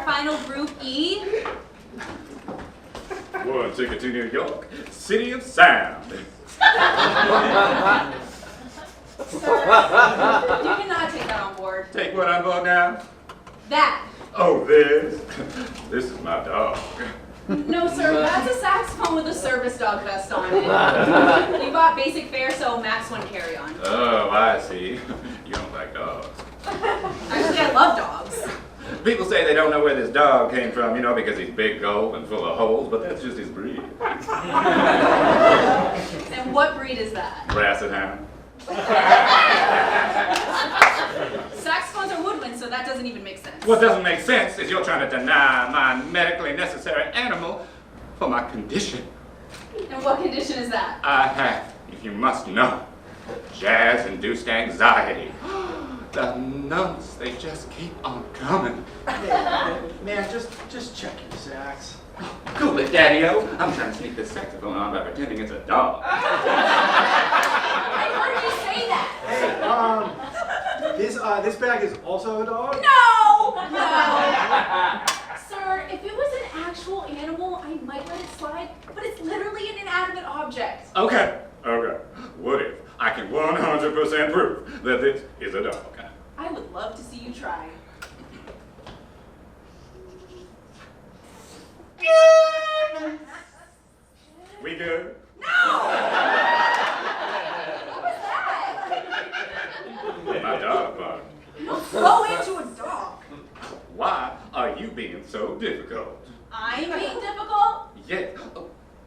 our final Group E. One ticket to New York, City of Sound. Sir, you cannot take that on board. Take what on board now? That. Oh, this? This is my dog. No, sir, that's a saxophone with a service dog vest on it. You bought basic fare, so Max wouldn't carry on. Oh, I see. You don't like dogs. Actually, I love dogs. People say they don't know where this dog came from, you know, because he's big, gold, and full of holes, but that's just his breed. And what breed is that? Basset Hound. Saxophones are woodwinds, so that doesn't even make sense. What doesn't make sense is you're trying to deny my medically necessary animal for my condition. And what condition is that? I have, if you must know, jazz-induced anxiety. The nuns, they just keep on coming. Man, just check your sax. Cool it, Daddy-O. I'm trying to sneak this saxophone on by pretending it's a dog. I heard you say that. Hey, this bag is also a dog? No! Sir, if it was an actual animal, I might let it slide, but it's literally an inanimate object. Okay. What if I can 100% prove that this is a dog? I would love to see you try. We good? No! What was that? My dog bark. Don't throw into a dog. Why are you being so difficult? I'm being difficult? Yeah.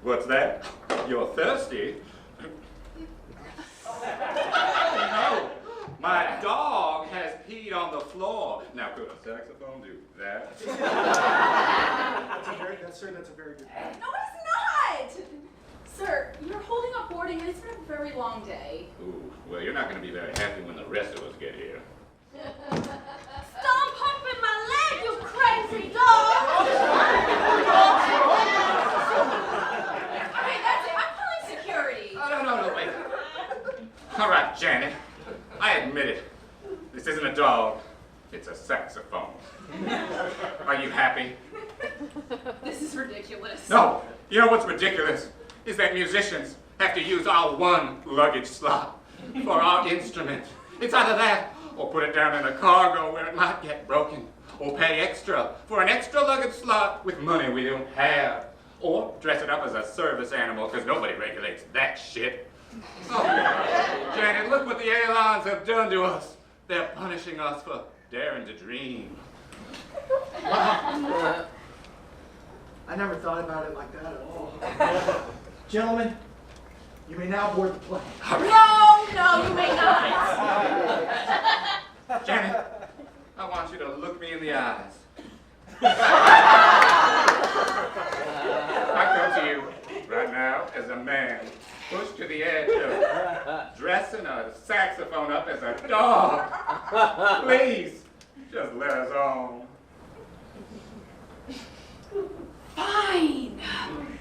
What's that? You're thirsty? No. My dog has peed on the floor. Now, could a saxophone do that? That's a very good point. No, it's not! Sir, you're holding up boarding and it's been a very long day. Ooh, well, you're not going to be very happy when the rest of us get here. Stop humping my leg, you crazy dog! Alright, that's it. I'm calling security. Oh, no, wait. All right, Janet. I admit it. This isn't a dog. It's a saxophone. Are you happy? This is ridiculous. No. You know what's ridiculous? Is that musicians have to use our one luggage slot for our instrument. It's either that, or put it down in a cargo where it might get broken, or pay extra for an extra luggage slot with money we don't have, or dress it up as a service animal, because nobody regulates that shit. Oh, Janet, look what the airlines have done to us. They're punishing us for daring to dream. I never thought about it like that at all. Gentlemen, you may now board the plane. No, you may not. Janet, I want you to look me in the eyes. I come to you right now as a man pushed to the edge of dressing a saxophone up as a dog. Please, just let us on. Fine.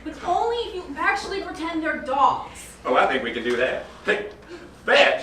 But only if you actually pretend they're dogs. Oh, I think we can do that. Hey, fetch!